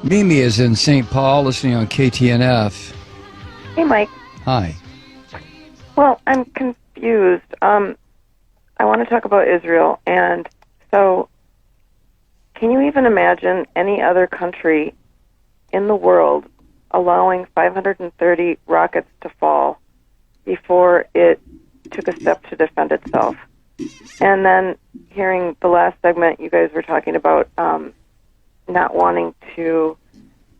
Mimi is in St. Paul listening on KTNF. Hey, Mike. Hi. Well, I'm confused. I want to talk about Israel. And so, can you even imagine any other country in the world allowing 530 rockets to fall before it took a step to defend itself? And then hearing the last segment, you guys were talking about not wanting to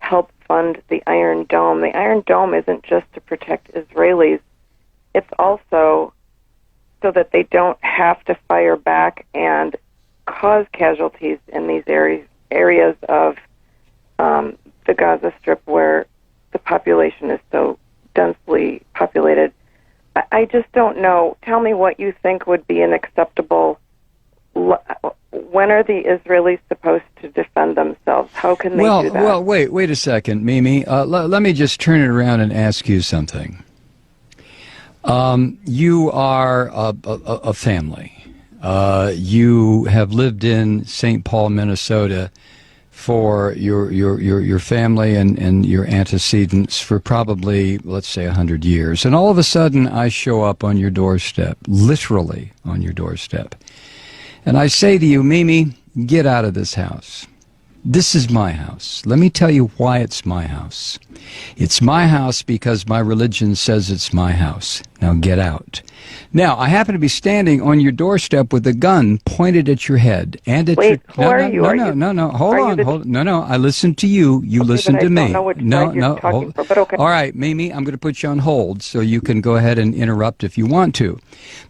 help fund the Iron Dome. The Iron Dome isn't just to protect Israelis. It's also so that they don't have to fire back and cause casualties in these areas of the Gaza Strip where the population is so densely populated. I just don't know. Tell me what you think would be an acceptable. When are the Israelis supposed to defend themselves? How can they do that? Well, wait a second, Mimi. Let me just turn it around and ask you something. You are a family. You have lived in St. Paul, Minnesota, for your family and your antecedents for probably, let's say, 100 years. And all of a sudden, I show up on your doorstep, literally on your doorstep. And I say to you, Mimi, get out of this house. This is my house. Let me tell you why it's my house. It's my house because my religion says it's my house. Now get out. Now, I happen to be standing on your doorstep with a gun pointed at your head and at Wait, your... who are you? No. Hold on. No. I listened to you. You listened to me. I don't know which side you're talking for, but okay. All right, Mimi, I'm going to put you on hold so you can go ahead and interrupt if you want to.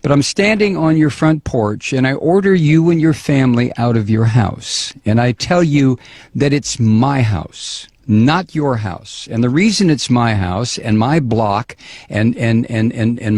But I'm standing on your front porch, and I order you and your family out of your house. And I tell you that it's my house, not your house. And the reason it's my house and my block and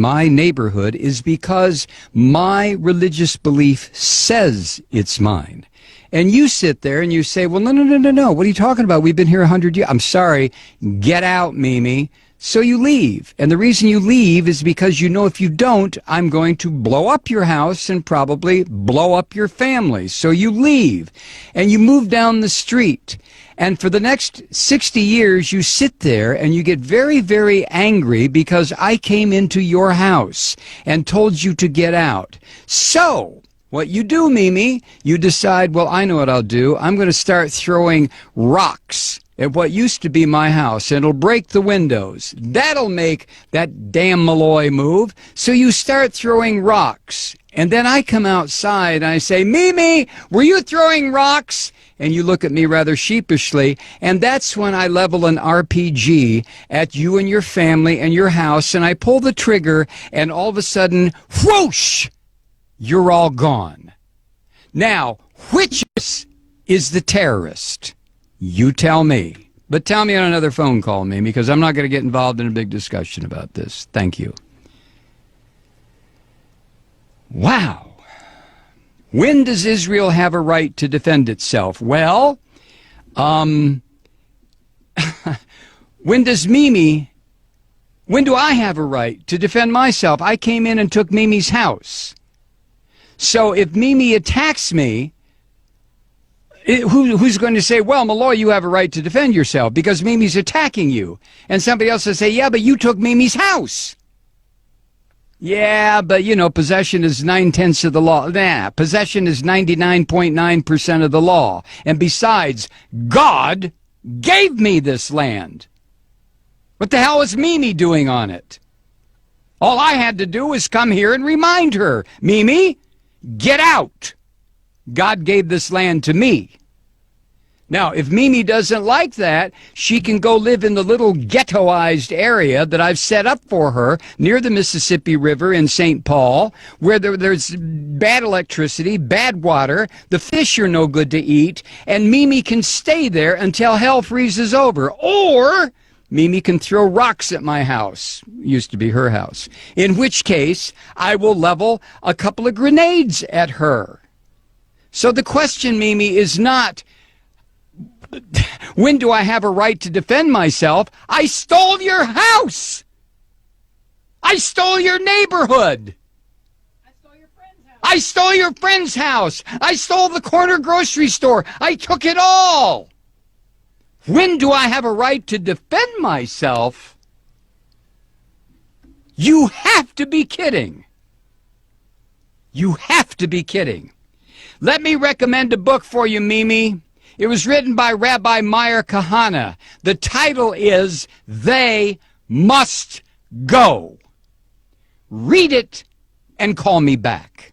my neighborhood is because my religious belief says it's mine. And you sit there and you say, well, no. What are you talking about? We've been here 100 years. I'm sorry. Get out, Mimi. So you leave. And the reason you leave is because you know if you don't, I'm going to blow up your house and probably blow up your family. So you leave and you move down the street. And for the next 60 years, you sit there and you get very, very angry because I came into your house and told you to get out. So what you do, Mimi, you decide, well, I know what I'll do. I'm going to start throwing rocks at what used to be my house, and it'll break the windows. That'll make that damn Malloy move. So you start throwing rocks. And then I come outside and I say, Mimi, were you throwing rocks? And you look at me rather sheepishly, and that's when I level an RPG at you and your family and your house, and I pull the trigger, and all of a sudden, whoosh, you're all gone. Now, which is the terrorist? You tell me. But tell me on another phone call, Mimi, because I'm not going to get involved in a big discussion about this. Thank you. Wow. When does Israel have a right to defend itself? Well, when do I have a right to defend myself? I came in and took Mimi's house. So if Mimi attacks me, who's going to say, well, Malloy, you have a right to defend yourself because Mimi's attacking you? And somebody else will say, yeah, but you took Mimi's house. Yeah, but, possession is 9/10 of the law. Nah, possession is 99.9% of the law. And besides, God gave me this land. What the hell is Mimi doing on it? All I had to do was come here and remind her, Mimi, get out. God gave this land to me. Now, if Mimi doesn't like that, she can go live in the little ghettoized area that I've set up for her near the Mississippi River in St. Paul, where there's bad electricity, bad water, the fish are no good to eat, and Mimi can stay there until hell freezes over. Or Mimi can throw rocks at my house. Used to be her house. In which case, I will level a couple of grenades at her. So the question, Mimi, is not, when do I have a right to defend myself? I stole your house. I stole your neighborhood. I stole your friend's house. I stole the corner grocery store. I took it all. When do I have a right to defend myself? You have to be kidding. You have to be kidding. Let me recommend a book for you, Mimi. It was written by Rabbi Meir Kahana. The title is They Must Go. Read it and call me back.